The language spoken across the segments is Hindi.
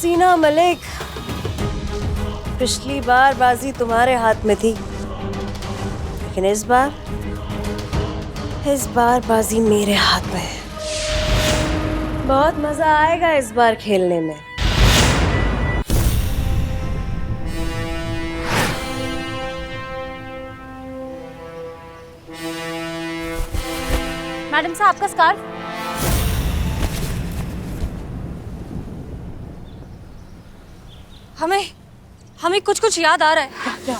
हसीना मलिक, पिछली बार बाजी तुम्हारे हाथ में थी, लेकिन इस बार बाजी मेरे हाथ में है। बहुत मजा आएगा इस बार खेलने में। मैडम साहब, आपका स्कार्फ। हमें कुछ याद आ रहा है। क्या?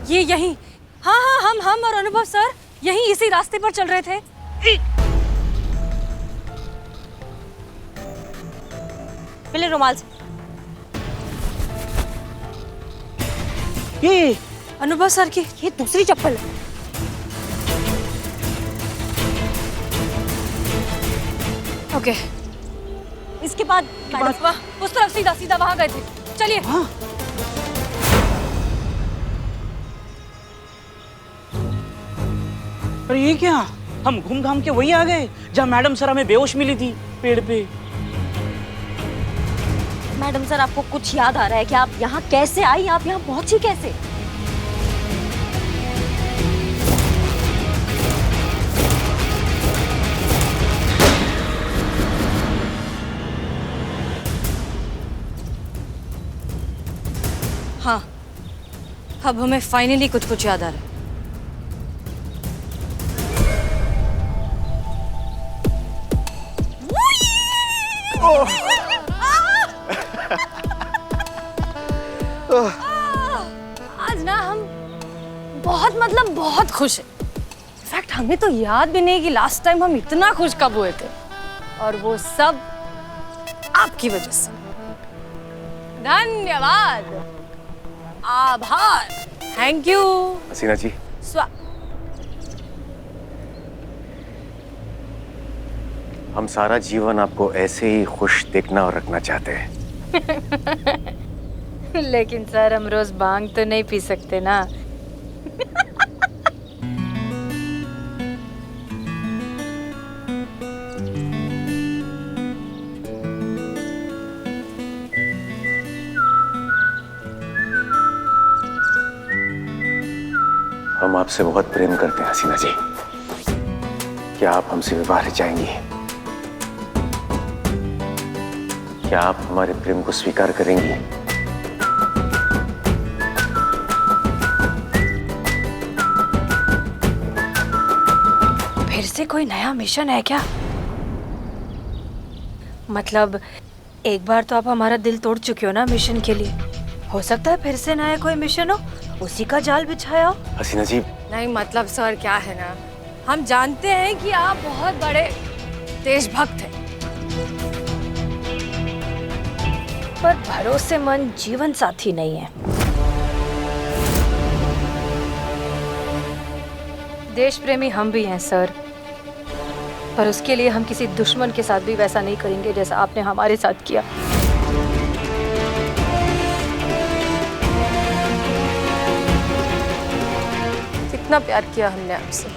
ये यहीं। हाँ, हम और अनुभव सर यहीं इसी रास्ते पर चल रहे थे। पहले रुमाल से। ये अनुभव सर की ये दूसरी चप्पल है। ओके, इसके बाद उस तरफ सीधा वहां गए थे। चलिए। हाँ। अरे ये क्या, हम घूम घाम के वही आ गए जहाँ मैडम सर हमें बेहोश मिली थी पेड़ पे। मैडम सर, आपको कुछ याद आ रहा है कि आप यहाँ कैसे आई? आप यहाँ पहुंची कैसे? हाँ, अब हमें फाइनली कुछ याद आ रहा है। आज ना हम बहुत खुश हैं। इनफैक्ट हमें तो याद भी नहीं कि लास्ट टाइम हम इतना खुश कब हुए थे, और वो सब आपकी वजह से। धन्यवाद, आभार, थैंक यू। हसीना जी, हम सारा जीवन आपको ऐसे ही खुश देखना और रखना चाहते हैं। लेकिन सर, हम रोज भांग तो नहीं पी सकते ना। हम आपसे बहुत प्रेम करते हैं हसीना जी। क्या आप हमसे विवाह रचाएंगी? क्या आप हमारे प्रेम को स्वीकार करेंगी? फिर से कोई नया मिशन है क्या? मतलब एक बार तो आप हमारा दिल तोड़ चुके हो ना मिशन के लिए। हो सकता है फिर से नया कोई मिशन हो, उसी का जाल बिछाया हो। हसीना जी, नहीं मतलब सर क्या है ना, हम जानते हैं कि आप बहुत बड़े देशभक्त हैं, पर भरोसेमंद जीवन साथी नहीं है। देश प्रेमी हम भी हैं सर, पर उसके लिए हम किसी दुश्मन के साथ भी वैसा नहीं करेंगे जैसा आपने हमारे साथ किया। कितना प्यार किया हमने आपसे,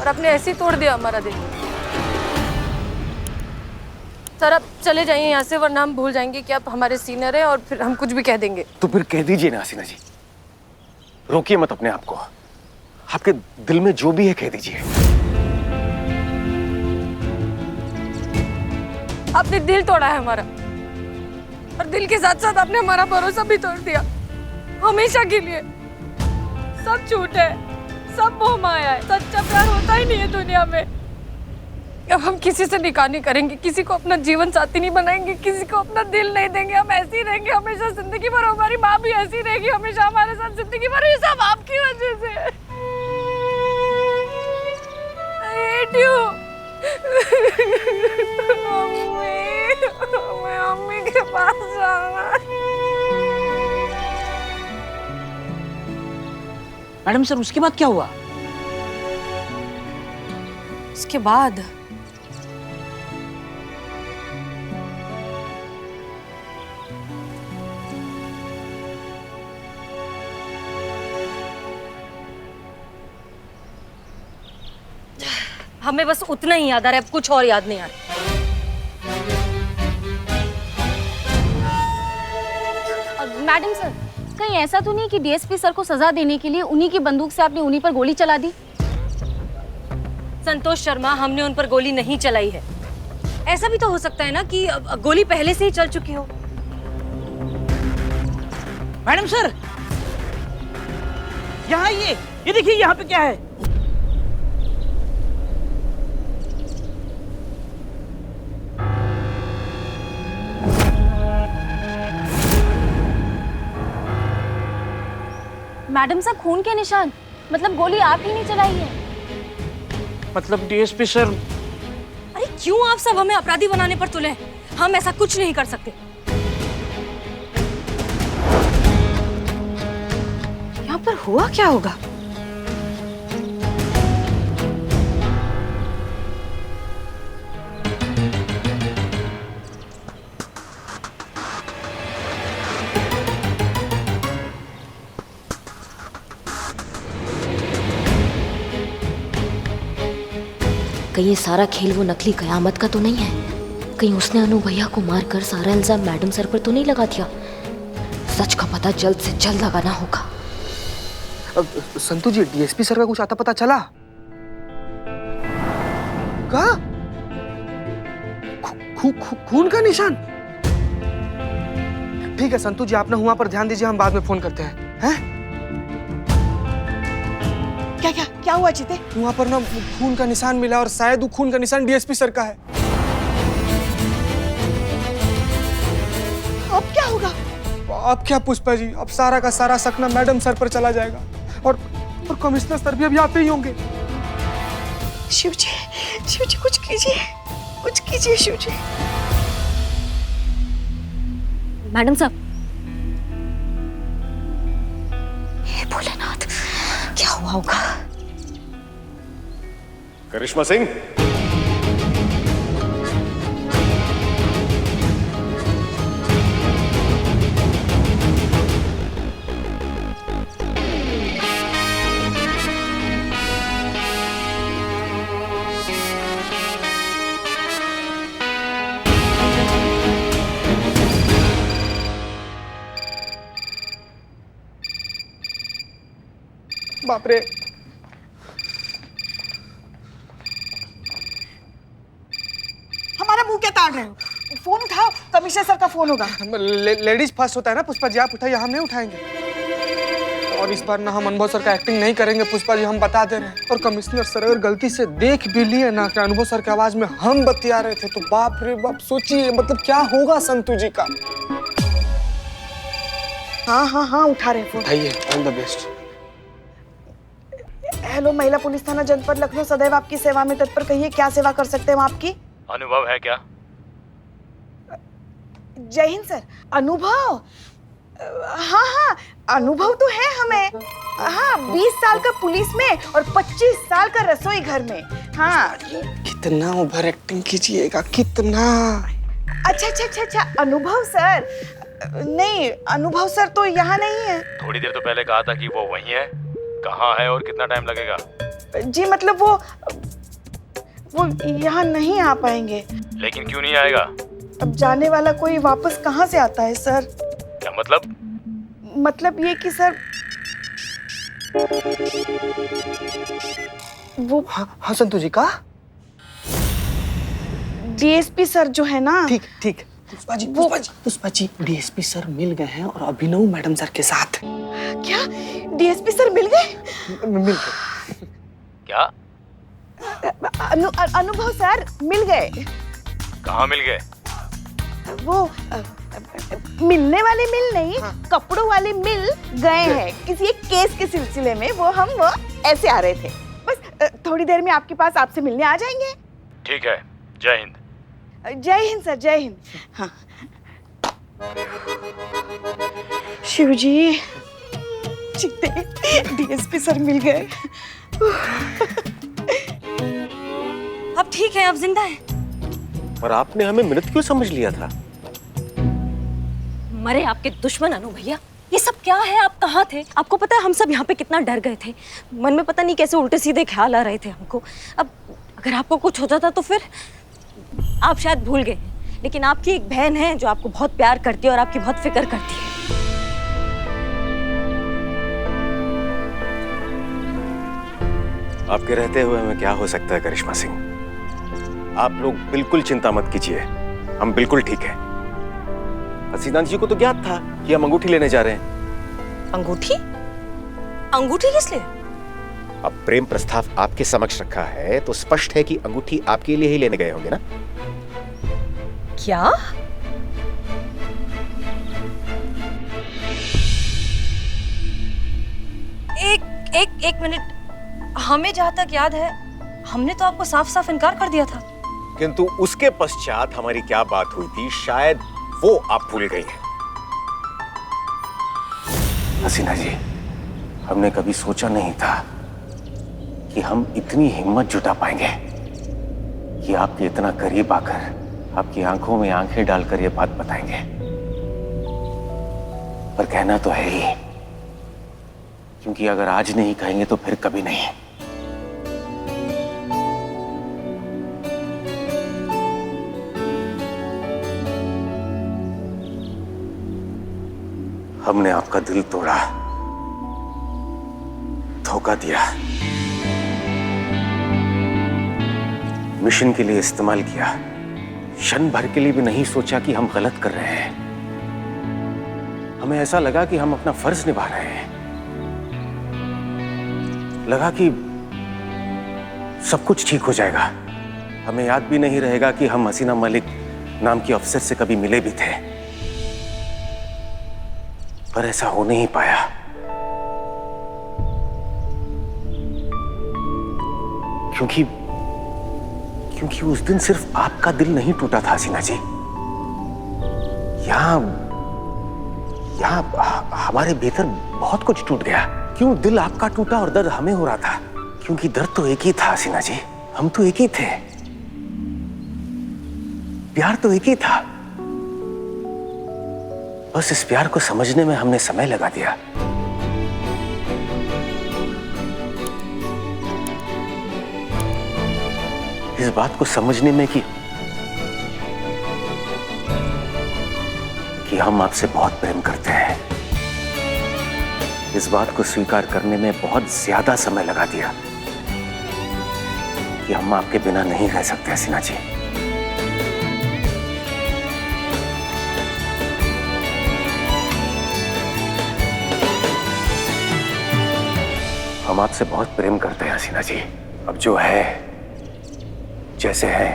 और आपने ऐसे ही तोड़ दिया हमारा दिल। सर आप चले जाइए यहाँ से, वरना हम भूल जाएंगे कि आप हमारे सीनियर हैं और फिर हम कुछ भी कह देंगे। तो फिर कह दीजिए ना हसीना जी, रोकिए मत अपने आप को। आपके दिल में जो भी है कह दीजिए। आपने दिल तोड़ा है हमारा, और दिल के साथ साथ आपने हमारा भरोसा भी तोड़ दिया, हमेशा के लिए। सब झूठ है, सब मोह माया है, सच्चा प्यार होता ही नहीं है दुनिया में। अब हम किसी से निकाह नहीं करेंगे, किसी को अपना जीवन साथी नहीं बनाएंगे, किसी को अपना दिल नहीं देंगे। हम ऐसे ही रहेंगे हमेशा जिंदगी भर। हमारी माँ भी ऐसी रहेगी हमेशा हमारे साथ जिंदगी भर। ये सब आपकी वजह से। I hate you। मैं अम्मी के पास जाना। मैडम सर, उसके बाद क्या हुआ? उसके बाद हमें बस उतना ही याद आ रहा है, अब कुछ और याद नहीं आ रहा। मैडम सर, कहीं ऐसा तो नहीं कि डीएसपी सर को सजा देने के लिए उन्हीं की बंदूक से आपने उन्हीं पर गोली चला दी? संतोष शर्मा, हमने उन पर गोली नहीं चलाई है। ऐसा भी तो हो सकता है ना कि गोली पहले से ही चल चुकी हो। मैडम सर, यहाँ ये देखिए, यहाँ पे क्या है? मैडम सर, खून के निशान, मतलब गोली आप ही नहीं चलाई है? मतलब डीएसपी सर। अरे क्यों आप सब हमें अपराधी बनाने पर तुले हैं? हम ऐसा कुछ नहीं कर सकते। यहाँ पर हुआ क्या होगा? कहीं ये सारा खेल वो नकली कयामत का तो नहीं है? कहीं उसने अनु भैया को मारकर सारा इल्जाम मैडम सर पर तो नहीं लगा दिया? सच का पता जल्द से जल्द लगाना होगा। संतू जी, डीएसपी सर का कुछ आता पता चला? कहा? खून का निशान? ठीक है संतू जी, आप ना वहां पर ध्यान दीजिए, हम बाद में फोन करते हैं। हैं? क्या हुआ जीते? वहां पर ना खून का निशान मिला और शायद वो खून का निशान डीएसपी सर का है। अब क्या होगा? अब क्या पुष्पा जी, अब सारा का सारा शक ना मैडम सर पर चला जाएगा और कमिश्नर सर भी अभी आते ही होंगे। शिव जी कुछ कीजिए शिव जी। मैडम साहब, हे भोलेनाथ, क्या हुआ होगा? करिश्मा सिंह, बाप रे, हमारा मुंह क्या ताड़ रहे हो? फोन उठाओ, कमिश्नर सर का फोन होगा। लेडीज फर्स्ट होता है ना पुष्पा जी, आप उठाइए, हम नहीं उठाएंगे। और इस बार ना हम अनुभव सर का एक्टिंग नहीं करेंगे पुष्पा जी, हम बता दे रहे हैं। और कमिश्नर सर अगर गलती से देख भी लिए ना कि अनुभव सर की आवाज में हम बतिया रहे थे, तो बाप रे बाप, सोचिए मतलब क्या होगा संतू जी का। हाँ उठा रहे फोन। उठाइए, ऑल द बेस्ट। हेलो, महिला पुलिस थाना जनपद लखनऊ सदैव आपकी सेवा में तत्पर। कहिए, क्या सेवा कर सकते हैं हम आपकी? अनुभव है क्या? जय हिंद सर। अनुभव? हाँ, अनुभव तो है हमें। हाँ, 20 साल का पुलिस में और 25 साल का रसोई घर में। हाँ। कितना ओवर एक्टिंग कीजिएगा, कितना? अच्छा, अनुभव सर। नहीं, अनुभव सर तो यहाँ नहीं है। थोड़ी देर तो पहले कहा था कि वो वहीं है। कहाँ है और कितना टाइम लगेगा? जी मतलब वो यहाँ नहीं आ पाएंगे। लेकिन क्यों नहीं आएगा? अब जाने वाला कोई वापस कहाँ से आता है सर? क्या मतलब? मतलब ये कि सर वो हाँ संतू जी का डीएसपी सर जो है ना। ठीक, पुष्पा जी डीएसपी सर मिल गए हैं और अभिनव मैडम सर के साथ। क्या डीएसपी सर मिल गए? मिल गए। क्या? अनुभव सर मिल गए। कहाँ मिल गए? वो मिलने वाले मिल नहीं, कपड़ों वाले मिल गए हैं किसी एक केस के सिलसिले में। वो ऐसे आ रहे थे, बस थोड़ी देर में आपके पास आपसे मिलने आ जाएंगे। ठीक है, जय हिंद। जय हिंद सर, जय हिंद। हाँ। शिव जी जीते, डीएसपी सर मिल गए। अब ठीक है, अब जिंदा है। पर आपने हमें मृत क्यों समझ लिया था? मरे आपके दुश्मन अनु भैया, ये सब क्या है? आप कहाँ थे? आपको पता है हम सब यहाँ पे कितना डर गए थे। मन में पता नहीं कैसे उल्टे सीधे ख्याल आ रहे थे हमको। अब अगर आपको कुछ हो जाता तो फिर आप शायद भूल गए, लेकिन आपकी एक बहन है जो आपको बहुत प्यार करती है और आपकी बहुत फिक्र करती है। आपके रहते हुए हमें क्या हो सकता है करिश्मा सिंह? आप लोग बिल्कुल चिंता मत कीजिए, हम बिल्कुल ठीक हैं। हसीना जी को तो ज्ञात था कि हम अंगूठी लेने जा रहे हैं। अंगूठी? अंगूठी किस लिए? अब प्रेम प्रस्ताव आपके समक्ष रखा है तो स्पष्ट है कि अंगूठी आपके लिए ही लेने गए होंगे ना? क्या? एक मिनट, हमें जहाँ तक याद है हमने तो आपको साफ साफ इनकार कर दिया था। किंतु उसके पश्चात हमारी क्या बात हुई थी शायद वो आप भूल गई हैं। हसीना जी, हमने कभी सोचा नहीं था कि हम इतनी हिम्मत जुटा पाएंगे कि आपके इतना करीब आकर आपकी आंखों में आंखें डालकर ये बात बताएंगे। पर कहना तो है ही, क्योंकि अगर आज नहीं कहेंगे तो फिर कभी नहीं। हमने आपका दिल तोड़ा, धोखा दिया, मिशन के लिए इस्तेमाल किया। क्षण भर के लिए भी नहीं सोचा कि हम गलत कर रहे हैं। हमें ऐसा लगा कि हम अपना फर्ज निभा रहे हैं। लगा कि सब कुछ ठीक हो जाएगा। हमें याद भी नहीं रहेगा कि हम हसीना मलिक नाम की अफसर से कभी मिले भी थे। पर ऐसा हो नहीं पाया। क्योंकि उस दिन सिर्फ आपका दिल नहीं टूटा था हसीना जी। यहाँ हमारे भीतर बहुत कुछ टूट गया। क्यों दिल आपका टूटा और दर्द हमें हो रहा था? क्योंकि दर्द तो एक ही था हसीना जी, हम तो एक ही थे, प्यार तो एक ही था। बस इस प्यार को समझने में हमने समय लगा दिया। इस बात को समझने में कि हम आपसे बहुत प्रेम करते हैं। इस बात को स्वीकार करने में बहुत ज्यादा समय लगा दिया कि हम आपके बिना नहीं रह सकते हसीना जी। हम आपसे बहुत प्रेम करते हैं हसीना जी। अब जो है, जैसे है,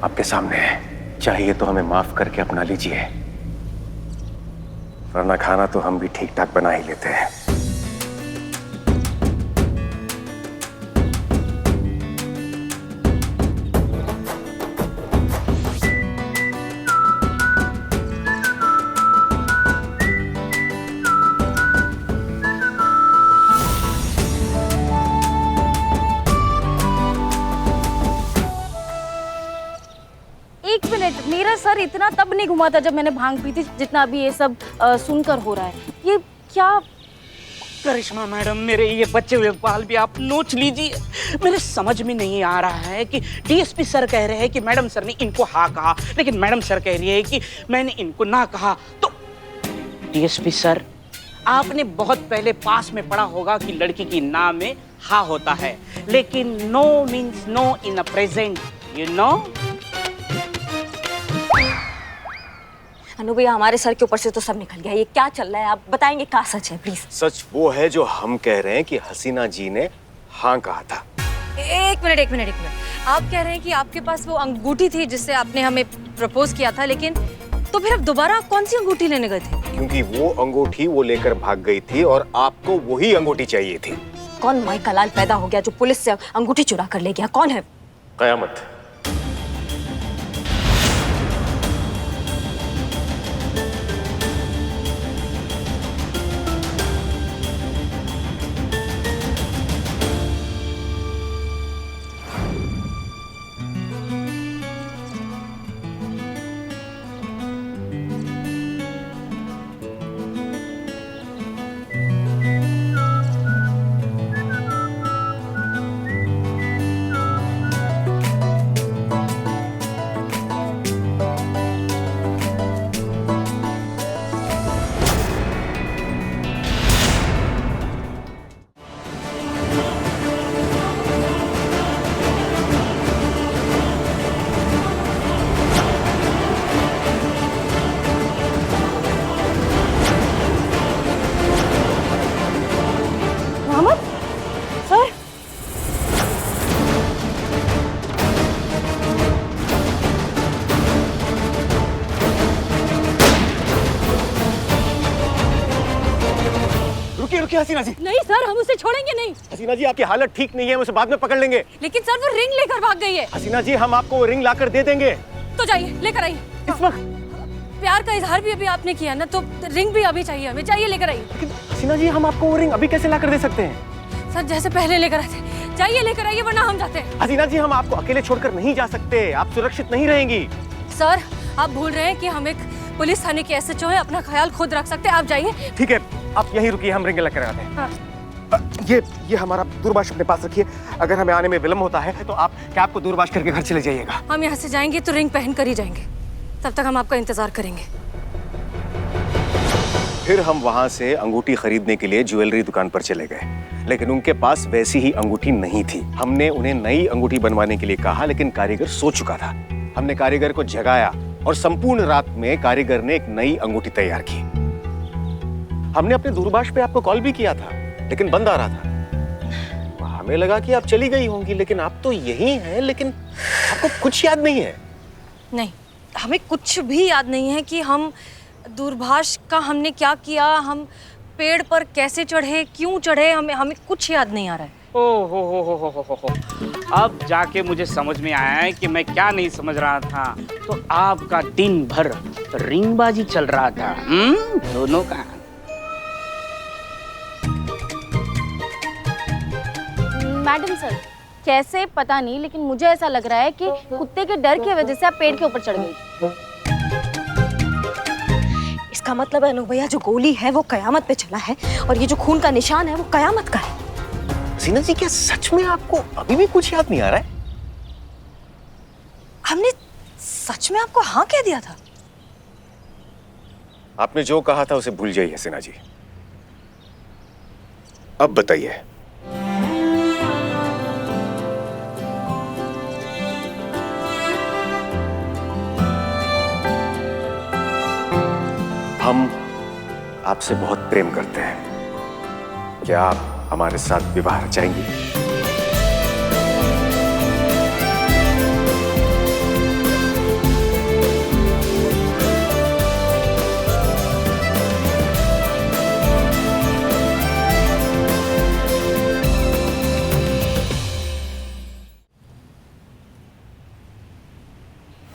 आपके सामने है। चाहिए तो हमें माफ करके अपना लीजिए, वरना खाना तो हम भी ठीक ठाक बना ही लेते हैं। मेरा सर इतना तब नहीं घुमा था जब मैंने भांग पी थी, जितना अभी ये सब सुनकर हो रहा है। ये क्या? करिश्मा मैडम, मेरे ये बच्चे हुए बाल भी आप नोच लीजिए। मेरे समझ में नहीं आ रहा है कि डीएसपी सर कह रहे हैं कि मैडम सर ने इनको हाँ कहा, लेकिन मैडम सर कह रही है कि मैंने इनको ना कहा। तो डीएसपी सर, आपने बहुत पहले पास में पढ़ा होगा कि लड़की की ना में हाँ होता है, लेकिन no means no in a present, you know. Anu भैया हमारे सर के ऊपर से तो सब निकल गया, ये क्या चल रहा है? आप बताएंगे क्या सच है प्लीज? सच वो है जो हम कह रहे हैं कि हसीना जी ने हाँ कहा था। एक मिनट। आप कह रहे हैं कि आपके पास वो अंगूठी थी जिससे आपने हमें प्रपोज किया था, लेकिन तो फिर अब दोबारा कौन सी अंगूठी लेने गए थे? क्योंकि वो अंगूठी वो लेकर भाग गई थी और आपको वही अंगूठी चाहिए थी। कौन माई का लाल पैदा हो गया जो पुलिस से अंगूठी चुरा कर ले गया? कौन है? कयामत। रुकिए हसीना जी। नहीं सर, हम उसे छोड़ेंगे नहीं। हसीना जी आपकी हालत ठीक नहीं है, हम उसे बाद में पकड़ लेंगे। लेकिन सर वो रिंग लेकर भाग गई है। हसीना जी हम आपको वो रिंग लाकर दे देंगे। तो जाइए लेकर आइए। इस वक्त प्यार का इजहार भी अभी आपने किया ना, तो रिंग भी अभी चाहिए हमें। चाहिए लेकर आइए। लेकिन हसीना जी हम आपको वो रिंग अभी कैसे लाकर दे सकते हैं? सर जैसे पहले लेकर आए थे, जाइए लेकर आइए वरना हम जाते हैं। हसीना जी हम आपको अकेले छोड़कर नहीं जा सकते, आप सुरक्षित नहीं रहेंगी। सर आप भूल रहे हैं कि हम एक पुलिस थाने के SHO हैं, अपना ख्याल खुद रख सकते हैं। आप जाइए। ठीक है आप यहीं रुकिए, हम रिंग लेकर आते हैं। ये हमारा दूरभाष अपने पास रखिए, अगर हमें आने में विलम्ब होता है तो आप कैब को दूरभाष करके घर चले जाइएगा। हम यहाँ से जाएंगे तो रिंग पहन कर ही जाएंगे, तब तक हम आपका इंतजार करेंगे। फिर हम वहां से अंगूठी खरीदने के लिए ज्वेलरी दुकान पर चले गए, लेकिन उनके पास वैसी ही अंगूठी नहीं थी। हमने उन्हें नई अंगूठी बनवाने के लिए कहा, लेकिन कारीगर सो चुका था। हमने कारीगर को जगाया और संपूर्ण रात में कारीगर ने एक नई अंगूठी तैयार की। हमने अपने दूरभाष पे आपको कॉल भी किया था, लेकिन बंद आ रहा था। हमें लगा कि आप चली गई होंगी, लेकिन आप तो यही हैं, लेकिन आपको कुछ याद नहीं है। नहीं, हमें कुछ भी याद नहीं है कि हम दूरभाष का हमने क्या किया, हम पेड़ पर कैसे चढ़े, क्यों चढ़े, हमें कुछ याद नहीं आ रहा है। ओ हो। अब जाके मुझे समझ में आया है कि मैं क्या नहीं समझ रहा था। तो आपका दिन भर रिंगबाजी चल रहा था, दोनों का। मैडम सर, कैसे पता नहीं, लेकिन मुझे ऐसा लग रहा है कि कुत्ते के डर की वजह से आप पेड़ के ऊपर चढ़ गई। इसका मतलब है अनु भैया जो गोली है वो कयामत पे चला है, और ये जो खून का निशान है वो कयामत का है। हसीना जी क्या सच में आपको अभी भी कुछ याद नहीं आ रहा है? हमने सच में आपको हाँ कह दिया था? आपने जो कहा था उसे भूल जाइए हसीना जी। अब बताइए, हम आपसे बहुत प्रेम करते हैं, क्या आप हमारे साथ विवाह रचाएंगी?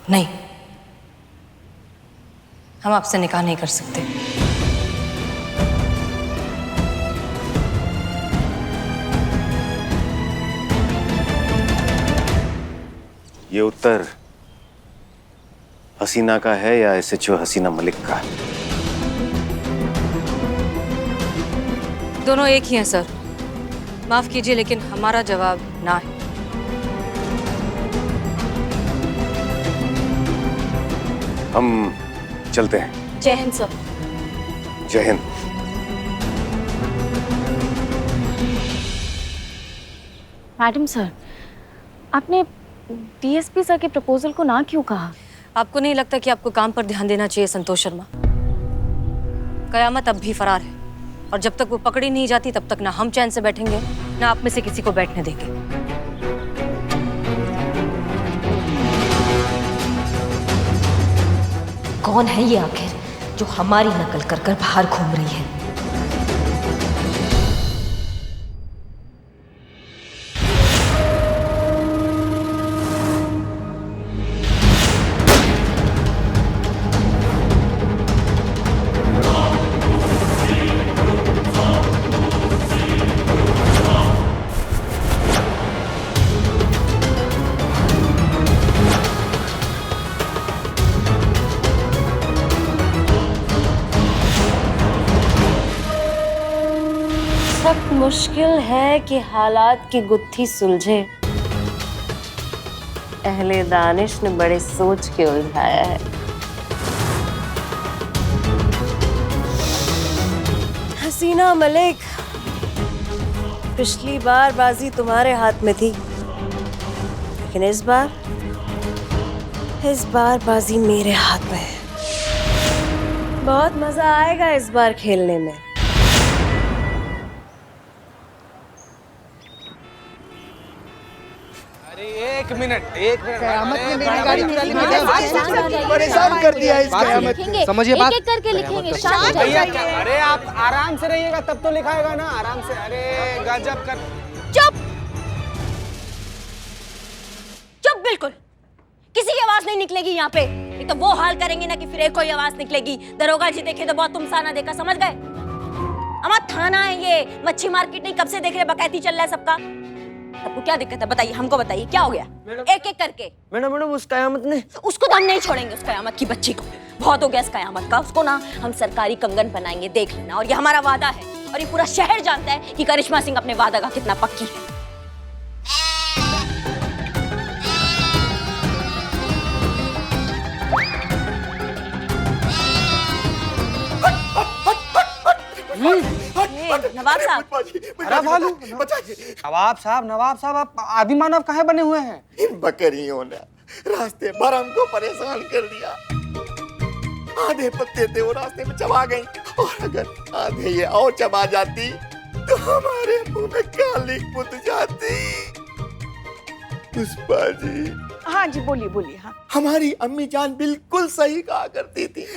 नहीं, हम आपसे निकाह नहीं कर सकते। ये उत्तर हसीना का है या SHO हसीना मलिक का? दोनों एक ही हैं सर, माफ कीजिए लेकिन हमारा जवाब ना है। हम चलते हैं। जय हिंद सर। जय हिंद। मैडम सर, आपने DSP सर के प्रपोजल को ना क्यों कहा? आपको नहीं लगता कि आपको काम पर ध्यान देना चाहिए संतोष शर्मा? कयामत अब भी फरार है और जब तक वो पकड़ी नहीं जाती तब तक ना हम चैन से बैठेंगे ना आप में से किसी को बैठने देंगे। कौन है ये आखिर जो हमारी नकल कर कर बाहर घूम रही है? मुश्किल है कि हालात की गुत्थी सुलझे। अहले दानिश ने बड़े सोच के उलझाया है। हसीना मलिक, पिछली बार बाजी तुम्हारे हाथ में थी, लेकिन इस बार बाजी मेरे हाथ में है। बहुत मजा आएगा इस बार खेलने में। एक मिनट कयामत ने मेरी गाड़ी परेशान कर दिया इस कयामत ने। समझिए बात। एक-एक करके लिखेंगे, शांत हो भैया जाइए। अरे आप आराम से रहिएगा तब तो लिखाएगा ना, आराम से। अरे गजब कर। चुप बिल्कुल, किसी की आवाज नहीं निकलेगी यहाँ पे। नहीं तो वो हाल करेंगे ना कि फिर एक कोई आवाज निकलेगी। दरोगा जी देखे तो बहुत तुमसाना देखा, समझ गए? हमारा थाना है ये, मच्छी मार्केट नहीं। कब से देख रहे बकैती चल रहा है सबका। आपको क्या दिक्कत है बताइए, हमको बताइए क्या हो गया? एक एक करके। मैडम उस कयामत ने, उसको तो हम नहीं छोड़ेंगे, उस कयामत की बच्ची को। बहुत हो गया इस कयामत का। उसको ना हम सरकारी कंगन बनाएंगे, देख लेना। और ये हमारा वादा है और ये पूरा शहर जानता है कि करिश्मा सिंह अपने वादा का कितना पक्की है। नवाब साहब, नवाब साहब आप आदि मानव काहे बने हुए हैं? इन बकरियों ने रास्ते भर हमको परेशान कर दिया। आधे पत्ते थे वो रास्ते में चबा गई, और अगर आधे ये और चबा जाती तो हमारे मुंह में काली पुत जाती। पुष्पा जी। हाँ जी, बोलिए। हाँ, हमारी अम्मी जान बिल्कुल सही कहा करती थी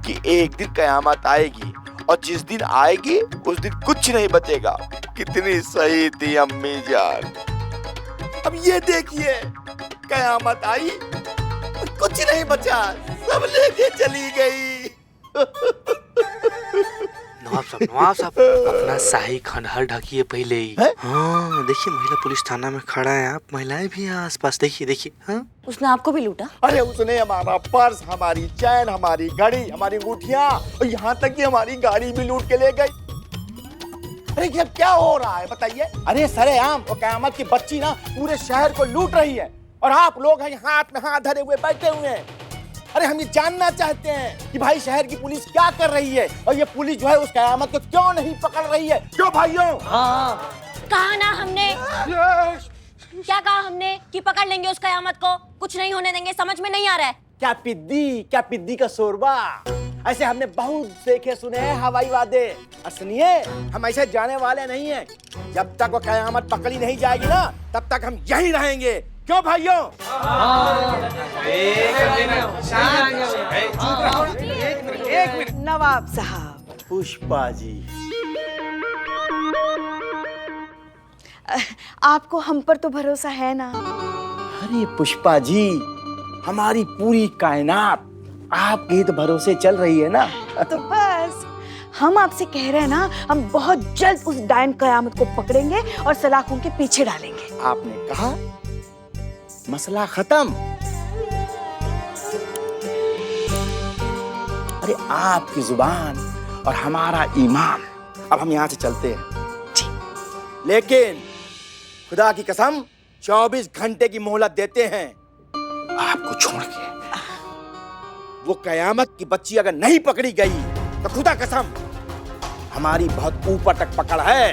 कि एक दिन कयामत आएगी, और जिस दिन आएगी उस दिन कुछ नहीं बचेगा। कितनी सही थी अम्मी जान। अब ये देखिए, कयामत आई और कुछ नहीं बचा, सब लेके चली गई। नवाब साहब अपना शाही खंडहर ढकिए पहले ही। हाँ देखिए, महिला पुलिस थाना में खड़ा है, आप महिलाएं भी हैं आसपास। देखिए। हाँ, उसने आपको भी लूटा? अरे उसने हमारा पर्स, हमारी चैन, हमारी घड़ी, हमारी अंगूठियां और यहाँ तक कि हमारी गाड़ी भी लूट के ले गई। अरे ये क्या हो रहा है बताइए? अरे सरेआम वो कयामत की बच्ची ना पूरे शहर को लूट रही है, और आप लोग हैं हाथ में हाथ धरे हुए बैठे हुए हैं। अरे हम ये जानना चाहते हैं कि भाई शहर की पुलिस क्या कर रही है, और ये पुलिस जो है उस कयामत को क्यों नहीं पकड़ रही है? क्यों भाइयों? कहा ना हमने, क्या कहा हमने कि पकड़ लेंगे उस कयामत को, कुछ नहीं होने देंगे। समझ में नहीं आ रहा है? क्या पिद्दी का शोरबा। ऐसे हमने बहुत देखे सुने हैं हवाई वादे। और सुनिए, हम ऐसे जाने वाले नहीं हैं। जब तक वो कयामत पकड़ी नहीं जाएगी ना, तब तक हम यहीं रहेंगे। क्यों भाइयों? एक मिनट नवाब साहब। पुष्पा जी, आपको हम पर तो भरोसा है ना? अरे पुष्पा जी, हमारी पूरी कायनात आपके ही तो भरोसे चल रही है ना। तो बस हम आपसे कह रहे हैं ना, हम बहुत जल्द उस डायन कयामत को पकड़ेंगे और सलाखों के पीछे डालेंगे। आपने कहा मसला खत्म। अरे आपकी जुबान और हमारा ईमान। अब हम यहाँ से चलते हैं जी, लेकिन खुदा की कसम 24 घंटे की मोहलत देते हैं आपको छोड़ के। वो कयामत की बच्ची अगर नहीं पकड़ी गई तो खुदा कसम हमारी बहुत ऊपर तक पकड़ है।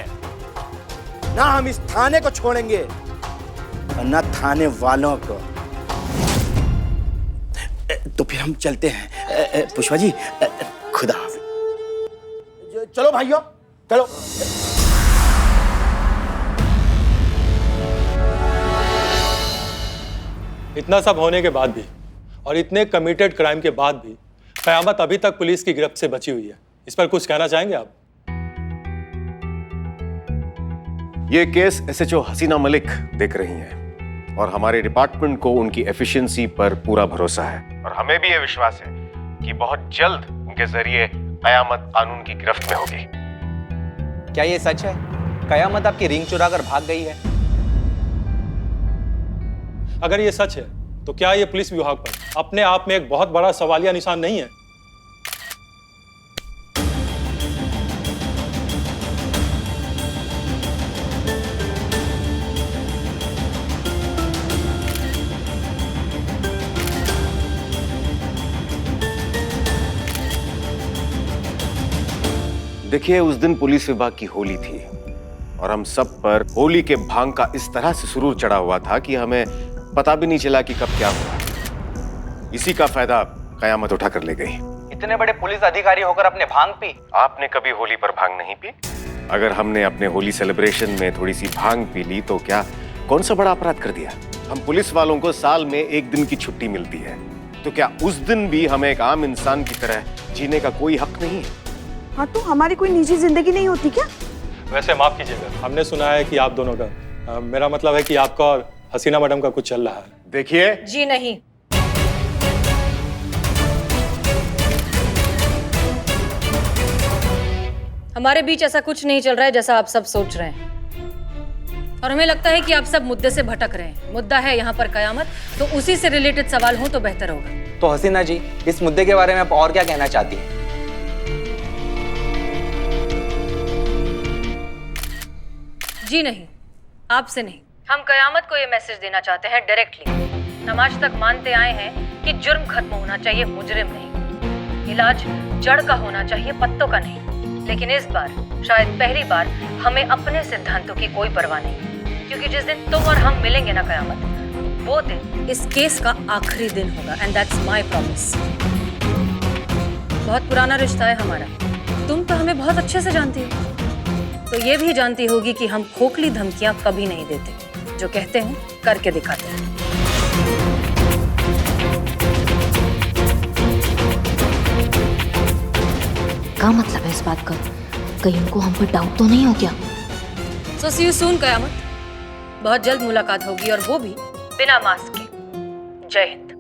ना हम इस थाने को छोड़ेंगे और न थाने वालों को। तो फिर हम चलते हैं। पुष्पा जी, खुदा हाफिज। चलो भाइयों, चलो। इतना सब होने के बाद भी और इतने कमिटेड क्राइम के बाद भी कयामत अभी तक पुलिस की गिरफ्त से बची हुई है। इस पर कुछ कहना चाहेंगे आप? ये केस एसएचओ हसीना मलिक देख रही हैं और हमारे डिपार्टमेंट को उनकी एफिशिएंसी पर पूरा भरोसा है और हमें भी ये विश्वास है कि बहुत जल्द उनके जरिए कयामत कानून की गिरफ्त में होगी। क्या ये सच है? कयामत आपकी रिंग चुरा कर भाग गई है? अगर ये सच है तो क्या ये पुलिस विभाग पर अपने आप में एक बहुत बड़ा सवालिया निशान नहीं है? देखिए, उस दिन पुलिस विभाग की होली थी और हम सब पर होली के भांग का इस तरह से सुरूर चढ़ा हुआ था कि हमें पता भी नहीं चला कि कब क्या हुआ। इसी का फायदा कयामत उठा कर ले गई। इतने बड़े पुलिस अधिकारी होकर अपने भांग पी? आपने कभी होली पर भांग नहीं पी? अगर हमने अपने होली सेलिब्रेशन में थोड़ी सी भांग पी ली तो क्या कौन सा बड़ा अपराध कर दिया? हम पुलिस वालों को साल में 1 दिन की छुट्टी मिलती है, तो क्या उस दिन भी हमें एक आम इंसान की तरह जीने का कोई हक नहीं है? हाँ, तो हमारी कोई निजी जिंदगी नहीं होती क्या? वैसे माफ कीजिएगा, हमने सुना है कि आप दोनों का मेरा मतलब है कि आपका और हसीना मैडम का कुछ चल रहा है। देखिए जी नहीं, हमारे बीच ऐसा कुछ नहीं चल रहा है जैसा आप सब सोच रहे हैं। और हमें लगता है कि आप सब मुद्दे से भटक रहे हैं। मुद्दा है यहाँ पर कयामत, तो उसी से रिलेटेड सवाल हो तो बेहतर होगा। तो हसीना जी, इस मुद्दे के बारे में आप और क्या कहना चाहती हैं? जी नहीं, आपसे नहीं। हम कयामत को ये मैसेज देना चाहते हैं डायरेक्टली। हम आज तक मानते आए हैं कि जुर्म खत्म होना चाहिए, मुजरिम नहीं। इलाज जड़ का होना चाहिए, पत्तों का नहीं। लेकिन इस बार, शायद पहली बार, हमें अपने सिद्धांतों की कोई परवाह नहीं। क्योंकि जिस दिन तुम और हम मिलेंगे ना कयामत, वो दिन इस केस का आखिरी दिन होगा। And that's my promise. बहुत पुराना रिश्ता है हमारा। तुम तो हमें बहुत अच्छे से जानती हो, तो ये भी जानती होगी कि हम खोखली धमकियां कभी नहीं देते। जो कहते हैं करके दिखाते हैं। क्या मतलब है इस बात का? कहीं उनको हम पर डाउट तो नहीं हो गया? सो सी यू सून कयामत। बहुत जल्द मुलाकात होगी, और वो भी बिना मास्क के। जय हिंद।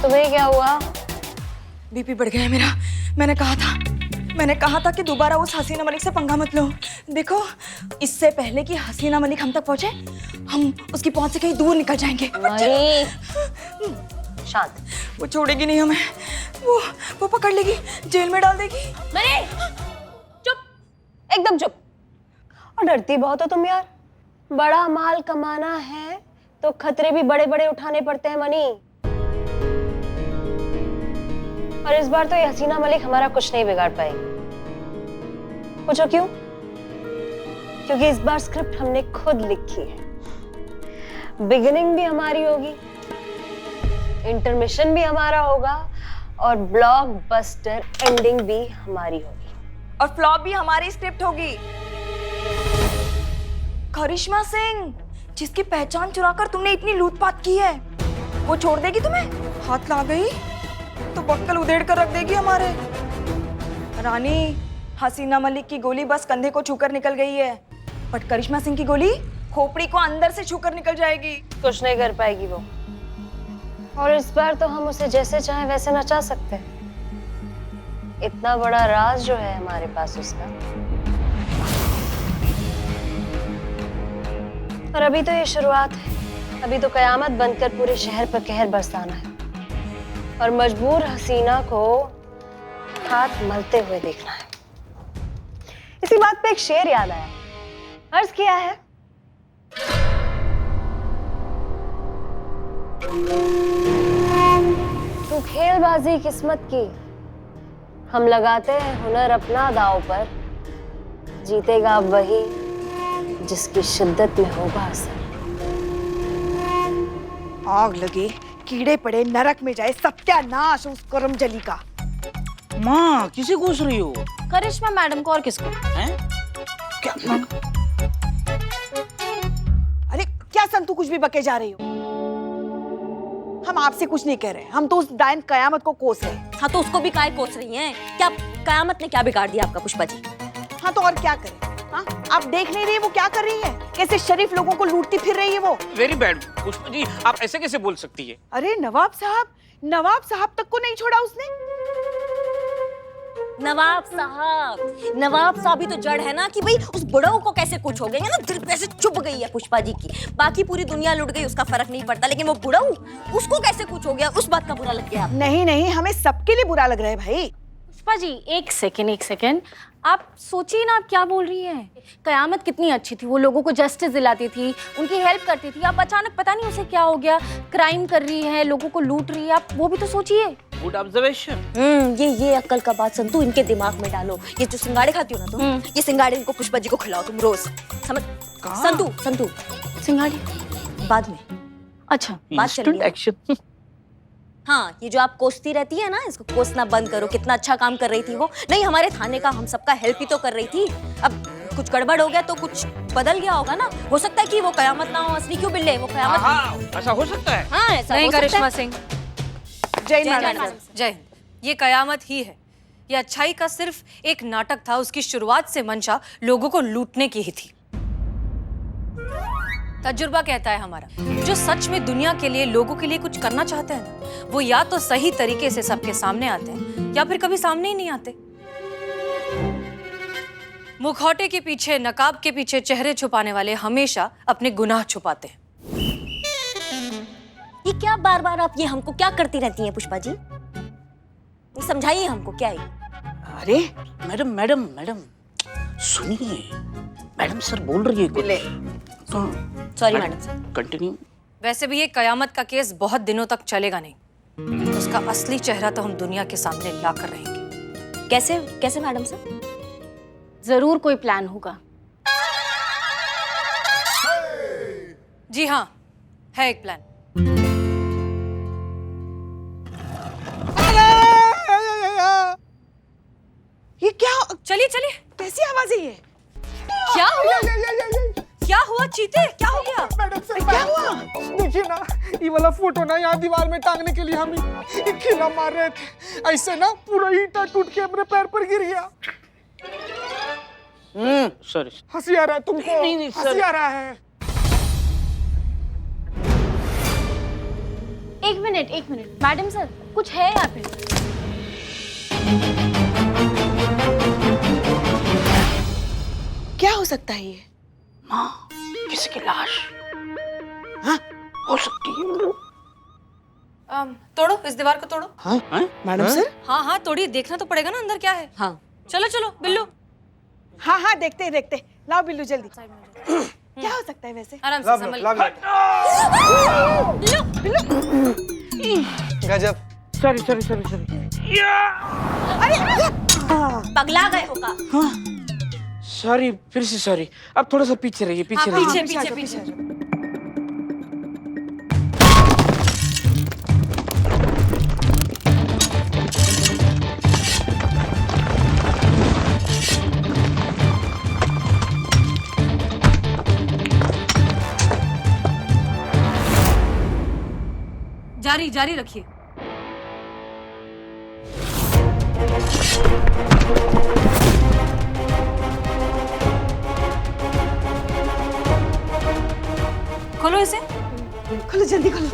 तुम्हें क्या हुआ? बीपी बढ़ गया है मेरा। मैंने कहा था कि दोबारा उस हसीना मलिक से पंगा मत लो। देखो, इससे पहले कि हसीना मलिक हम तक पहुंचे, हम उसकी पहुंच से कहीं दूर निकल जाएंगे। शांत। वो छोड़ेगी नहीं हमें। वो पकड़ लेगी, जेल में डाल देगी। मनी, चुप, एकदम चुप। और डरती बहुत हो तुम यार। बड़ा माल कमाना है तो खतरे भी बड़े बड़े उठाने पड़ते हैं मनी। और इस बार तो ये हसीना मलिक हमारा कुछ नहीं बिगाड़ पाएगी। पूछो क्यों? क्योंकि इस बार स्क्रिप्ट हमने खुद लिखी है। बिगिनिंग भी हमारी होगी, इंटरमिशन भी हमारा होगा, और ब्लॉकबस्टर एंडिंग भी हमारी होगी। और फ्लॉप भी हमारी स्क्रिप्ट होगी। करिश्मा सिंह, जिसकी पहचान चुराकर तुमने इतनी लूटपाट की है, वो छोड़ देगी तुम्हें? हाथ ला गई तो बक्कल उधेड़ कर रख देगी हमारे। रानी, हसीना मलिक की गोली बस कंधे को छूकर निकल गई है, बट करिश्मा सिंह की गोली खोपड़ी को अंदर से छूकर निकल जाएगी। कुछ नहीं कर पाएगी वो। और इस बार तो हम उसे जैसे चाहे वैसे नचा सकते हैं। इतना बड़ा राज जो है हमारे पास उसका। और अभी तो ये शुरुआत है। अभी तो कयामत बनकर पूरे शहर पर कहर बरसाना है, और मजबूर हसीना को हाथ मलते हुए देखना है। इसी बात पे एक शेर याद आया। अर्ज किया है, तू खेलबाजी किस्मत की, हम लगाते हैं हुनर अपना दांव पर, जीतेगा वही जिसकी शिद्दत में होगा असर। आग लगे, कीड़े पड़े, नरक में जाए, सत्यानाश उस करमजली का। माँ किसे कोस रही हो? करिश्मा मैडम को और किसको? हैं? क्या? अरे क्या संतू कुछ भी बके जा रही हो? हम आपसे कुछ नहीं कह रहे, हम तो उस डायन कयामत को कोस रहे हैं। हाँ तो उसको भी काय कोस रही हैं? क्या कयामत ने क्या बिगाड़ दिया आपका पुष्पा जी? हाँ तो और क्या करें? हाँ आप देख नहीं रही वो क्या कर रही है, कैसे शरीफ लोगों को लूटती फिर रही है वो। वेरी बैड पुष्पा जी, आप ऐसे कैसे बोल सकती है? अरे नवाब साहब तक को नहीं छोड़ा उसने। नवाब साहब ही तो जड़ है ना कि भाई उस बुढ़ऊ को कैसे कुछ हो गया ना, दिल पे ऐसे चुभ गई है पुष्पा जी की। बाकी पूरी दुनिया लुट गई उसका फर्क नहीं पड़ता, लेकिन वो बुढ़ऊ उसको कैसे कुछ हो गया उस बात का बुरा लग गया। नहीं हमें सबके लिए बुरा लग रहा है भाई। पुष्पा जी एक सेकेंड, आप सोचिए ना आप क्या बोल रही हैं। कयामत कितनी अच्छी थी, वो लोगों को जस्टिस दिलाती थी, उनकी हेल्प करती थी। आप अचानक पता नहीं उसे क्या हो गया, क्राइम कर रही है, लोगों को लूट रही है, आप वो भी तो सोचिए। Good observation. ये अक्ल का बात संतू इनके दिमाग में डालो। ये जो सिंगाड़े खाती हो ना तुम, ये सिंगाड़े इनको पुष्पा जी को खिलाओ तुम रोज, समझ? संतू सिंगाड़ी बाद में। अच्छा बात चल रही एक्शन। हाँ ये जो आप कोसती रहती है ना, इसको कोसना बंद करो। कितना अच्छा काम कर रही थी वो, नहीं हमारे थाने का हम सबका हेल्प ही तो कर रही थी। अब कुछ गड़बड़ हो गया तो कुछ बदल गया होगा ना, हो सकता है कि वो कयामत ना हो, असली क्यों बिल्ले वो कयामत। हाँ, ऐसा हो सकता है। हाँ ऐसा नहीं हो सकता करिश्मा है। सिंह, जय मैडम। जय हिंद। ये कयामत ही है। ये अच्छाई का सिर्फ एक नाटक था। उसकी शुरुआत से मंशा लोगों को लूटने की ही थी। तजुर्बा कहता है हमारा, जो सच में दुनिया के लिए, लोगों के लिए कुछ करना चाहते हैं ना, वो या तो सही तरीके से सबके सामने आते हैं या फिर कभी सामने ही नहीं आते। मुखौटे के पीछे, नकाब के पीछे चेहरे छुपाने वाले हमेशा अपने गुनाह छुपाते हैं। ये क्या बार बार आप ये हमको क्या करती रहती हैं पुष्पा जी? समझाइए हमको क्या है। अरे मैडम सुनिए, मैडम सर बोल रही है कुछ। Sorry madam sir. कंटिन्यू। वैसे भी ये कयामत का केस बहुत दिनों तक चलेगा नहीं। उसका असली चेहरा तो हम दुनिया के सामने लाकर रहेंगे। कैसे मैडम सर? जरूर कोई प्लान होगा। जी हाँ, है एक प्लान। ये क्या? चलिए कैसी आवाज है ये? क्या हुआ? क्या हुआ चीते? क्या हो गया? मैडम सर क्या हुआ? देखिए ना, ये वाला फोटो ना यहाँ दीवार में टांगने के लिए हम ये खिला मार रहे थे, ऐसे ना पूरा ईंटा टूट के अपने पैर पर गिर गया। सॉरी। हंसी आ रहा है तुमको? नहीं, सर। हंसी आ रहा है। एक मिनट मैडम सर, कुछ है यहाँ पे? क्या हो सकता है ये? माँ, किसी की लाश। हाँ, हो सकती है। तोड़ो, इस दीवार को तोड़ो। हाँ? Madam sir? हाँ तोड़िए, देखना तो पड़ेगा ना अंदर क्या है। हाँ चलो बिल्लू। हाँ देखते। लाओ बिल्लू जल्दी। क्या हो सकता है वैसे? आराम से संभल। गजब। सॉरी। पगला गए होगा। हाँ सॉरी, फिर से सॉरी। अब थोड़ा सा पीछे रहिए, पीछे रहिए। पीछे। जारी रखिए। खोलो इसे। खोलो जल्दी खोलो।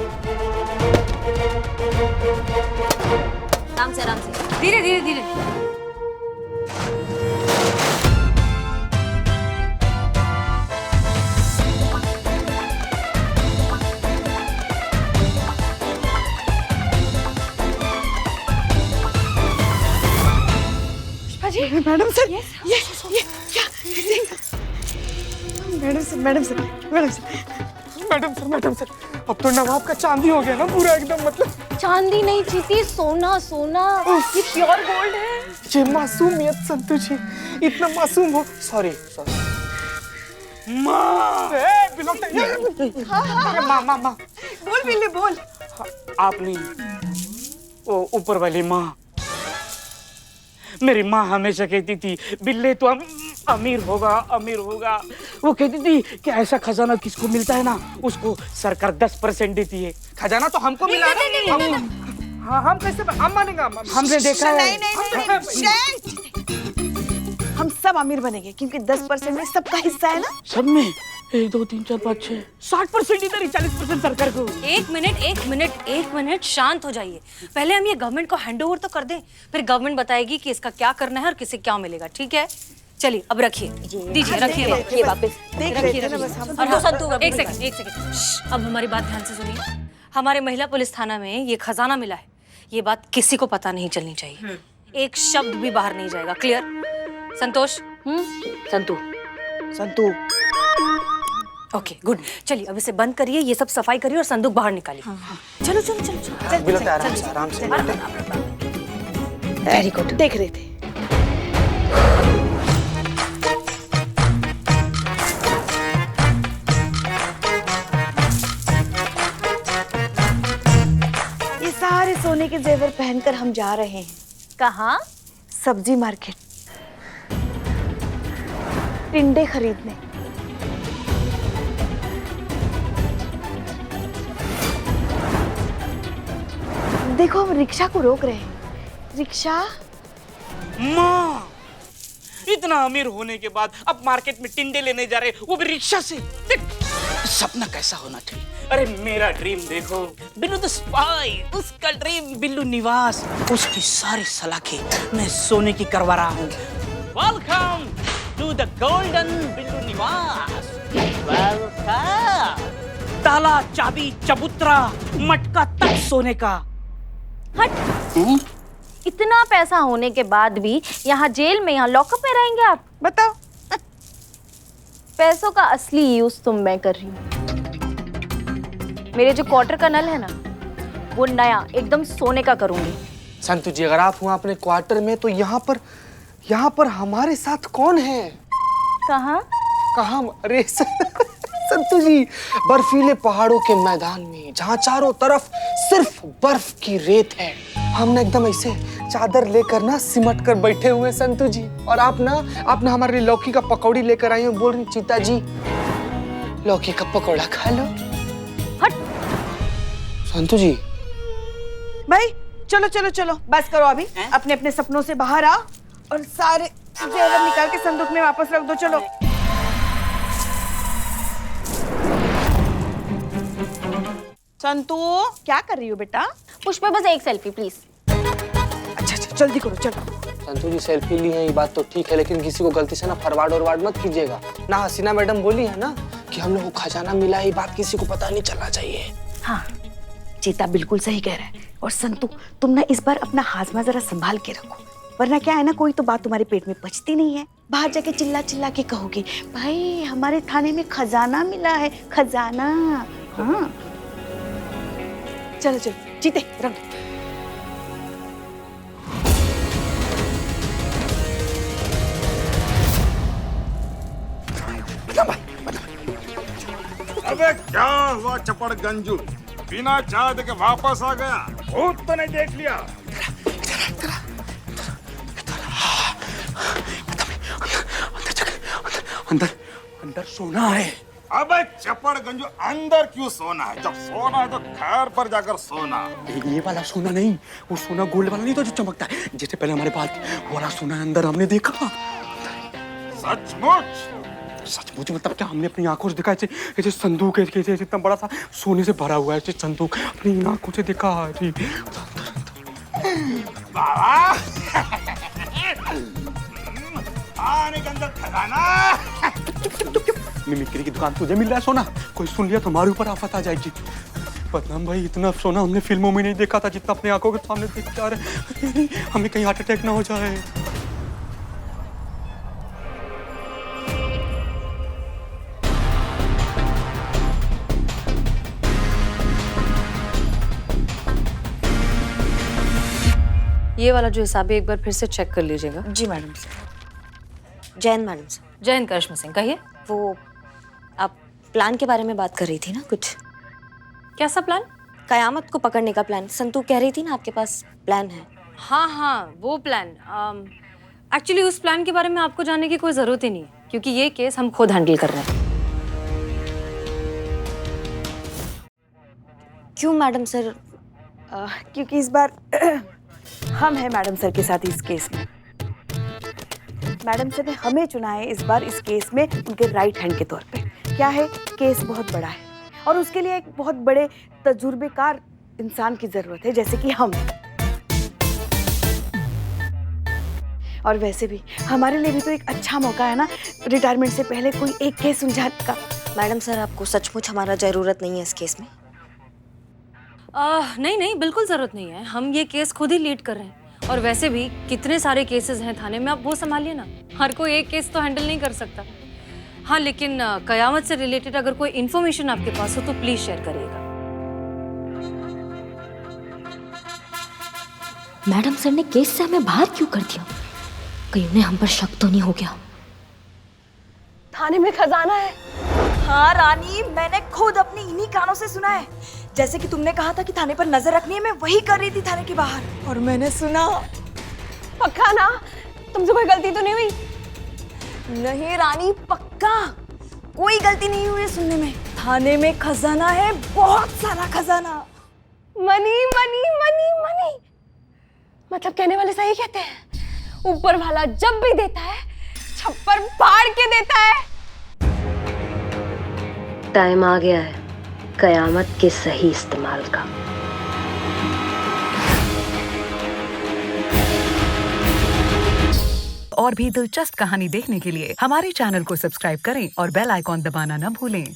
आराम से। धीरे। मैडम सर, ये क्या? Madam sir. मैडम सर, अब तो नवाब का चांदी हो गया ना पूरा एकदम, मतलब चांदी नहीं चीती, सोना सोना, ये प्योर गोल्ड है। ये मासूमियत संतु जी, इतना मासूम हो। सॉरी माँ, माँ बोल बिल्ली बोल। आप नहीं, वो ऊपर वाली माँ। मेरी माँ हमेशा कहती थी बिल्ले तो अमीर होगा, अमीर होगा। वो कहती थी कि ऐसा खजाना किसको मिलता है ना, उसको सरकार 10% देती है। खजाना तो हमको मिला ना। हाँ, हम कैसे, हम मानेंगे, हमने देखा है। नहीं, हम सब अमीर बनेंगे क्योंकि 10% में सबका हिस्सा है ना। सब में 1 2 3 4 5 6 60% इधर ही, 40% सरकार को। एक मिनट शांत हो जाइए। पहले हम ये गवर्नमेंट को हैंडओवर तो कर दें, फिर गवर्नमेंट बताएगी कि इसका क्या करना है और किसे क्या मिलेगा। ठीक है, चलिए अब रखिए, दीजिए, रखिए वापस, रखिए। और एक सेकंड, अब हमारी बात ध्यान से सुनिए। हमारे महिला पुलिस थाना में ये खजाना मिला है, ये बात किसी को पता नहीं चलनी चाहिए। एक शब्द भी बाहर नहीं जाएगा। Clear? Santosh? Santu okay, good. चलिए अब इसे बंद करिए, ये सब सफाई करिए और संदूक बाहर निकालिए। चलो चलो चलो चलो। बिल्कुल आराम से। वेरी गुड, देख रहे थे। ये सारे सोने के जेवर पहनकर हम जा रहे हैं। कहाँ? सब्जी मार्केट, टिंडे खरीदने। देखो हम रिक्शा को रोक रहे हैं। रिक्शा? माँ, इतना अमीर होने के बाद अब मार्केट में टिंडे लेने जा रहे, वो भी रिक्शा से। सपना कैसा होना चाहिए। अरे मेरा ड्रीम देखो, बिल्लू द स्पाई, उसका ड्रीम बिल्लू निवास, उसकी सारी सलाखें मैं सोने की करवा रहा हूँ। Welcome to the golden Billu Niwas. Welcome. ताला, चाबी, चबूतरा, मटका तक सोने का। हट। इतना पैसा होने के बाद भी यहाँ जेल में, यहाँ लॉकअप में रहेंगे आप? बताओ। पैसों का असली यूज तो मैं कर रही हूँ। मेरे जो क्वार्टर का नल है ना, वो नया एकदम सोने का करूंगी। संतु जी, अगर आप हुआ अपने क्वार्टर में तो यहाँ पर हमारे साथ कौन है? कहाँ? अरे संतु जी, बर्फीले पहाड़ों के मैदान में जहाँ चारों तरफ सिर्फ बर्फ की रेत है, हमने एकदम ऐसे चादर लेकर ना सिमट कर बैठे हुए संतु जी। और आप ना हमारे लिए लौकी का पकौड़ी लेकर आई हो, बोल रही चीता जी लौकी का पकौड़ा खा लो। हट संतु जी। भाई चलो, बस करो अभी। अपने अपने सपनों से बाहर आओ और सारे जेवर निकाल के संदूक में वापस रख दो। चलो। संतू, क्या कर रही हो बेटा? पुष्पा, बस एक सेल्फी प्लीज। अच्छा, जल्दी करो, चलो। संतु जी, सेल्फी ली है ये बात तो ठीक है, लेकिन किसी को गलती से ना फॉरवर्ड मत कीजिएगा ना। हसीना मैडम बोली है ना कि हम लोग को खजाना मिला है, ये बात किसी को पता नहीं चलना चाहिए। हाँ, चीता बिल्कुल सही कह रहा है। और संतू, तुम ना इस बार अपना हाजमा जरा संभाल के रखो, वरना क्या है ना, कोई तो बात तुम्हारे पेट में पचती नहीं है। बाहर जाके चिल्ला के कहोगे, भाई हमारे थाने में खजाना मिला है, खजाना। हाँ, चलो चीते रख दो। अबे क्या हुआ चपड़ गंजू, बिना चाय देके वापस आ गया? भूत तो नहीं देख लिया? अंदर सोना है। अबे चपड़ गंजू, अंदर क्यों सोना है? जब सोना है तो खैर पर जाकर सोना। ये वाला सोना नहीं, वो सोना गोल्ड वाला नहीं तो जो चमकता है, जैसे पहले हमारे बाल वो वाला सोना अंदर हमने देखा। सचमुच मतलब क्या? हमने अपनी आंखों से देखा, ऐसे संदूक ऐसे इतना बड़ा सा सोने से भरा हुआ है, ऐसे संदूक अपनी आंखों से देखा। आने के अंदर खजाना। मिमिक्री की दुकान तुझे मिल रहा है सोना, कोई सुन लिया तो हमारे ऊपर आफत आ जाएगी। बदनाम भाई, इतना सोना हमने फिल्मों में नहीं देखा था जितना अपनी आंखों के सामने देख के आ रहे हैं। हमें कहीं हार्ट अटैक ना हो जाए। ये वाला जो हिसाब है एक बार फिर से चेक कर लीजिएगा। जी madam sir. Jain madam sir. Jain Karishma Singh, कहिए। वो आप प्लान के बारे में बात कर रही थी ना कुछ? कैसा प्लान? कयामत को पकड़ने का प्लान। संतू कह रही थी ना आपके पास प्लान है। हाँ हाँ, वो प्लान। एक्चुअली उस प्लान के बारे में आपको जानने की कोई ज़रूरत ही नहीं है, क्योंकि ये केस हम खुद हैंडल कर रहे हैं। क्यों मैडम सर? क्योंकि इस बार हम हैं मैडम सर के साथ इस केस में। मैडम सर ने हमें चुना है इस बार इस केस में उनके राइट हैंड के तौर पे। क्या है, केस बहुत बड़ा है और उसके लिए एक बहुत बड़े तजुर्बेकार इंसान की जरूरत है, जैसे कि हम। और वैसे भी हमारे लिए भी तो एक अच्छा मौका है ना, रिटायरमेंट से पहले कोई एक केस सुलझाने का। मैडम सर, आपको सचमुच हमारा जरूरत नहीं है इस केस में? नहीं नहीं, बिल्कुल ज़रूरत नहीं है। हम ये केस खुद ही लीड कर रहे हैं। और वैसे भी कितने सारे केसेस हैं थाने में, आप वो संभालिए ना। हर कोई एक केस तो हैंडल नहीं कर सकता। हाँ, लेकिन कयामत से रिलेटेड अगर कोई इन्फॉर्मेशन आपके पास हो तो प्लीज शेयर करिएगा। मैडम सर ने केस से हमें बाहर क्यों कर दिया? कहीं उन्हें हम पर शक तो नहीं हो गया? थाने में खजाना है। हाँ रानी, मैंने खुद अपनी इन्हीं कानों से सुना है। जैसे कि तुमने कहा था कि थाने पर नजर रखनी है, मैं वही कर रही थी थाने के बाहर, और मैंने सुना। पक्का ना? तुमसे कोई गलती तो नहीं हुई? नहीं रानी, पक्का कोई गलती नहीं हुई सुनने में। थाने में खजाना है, बहुत सारा खजाना। मनी मनी मनी मनी, मतलब कहने वाले सही कहते हैं, ऊपर वाला जब भी देता है छप्पर फाड़ के देता है। टाइम आ गया है कयामत के सही इस्तेमाल का। और भी दिलचस्प कहानी देखने के लिए हमारे चैनल को सब्सक्राइब करें और बेल आइकॉन दबाना न भूलें।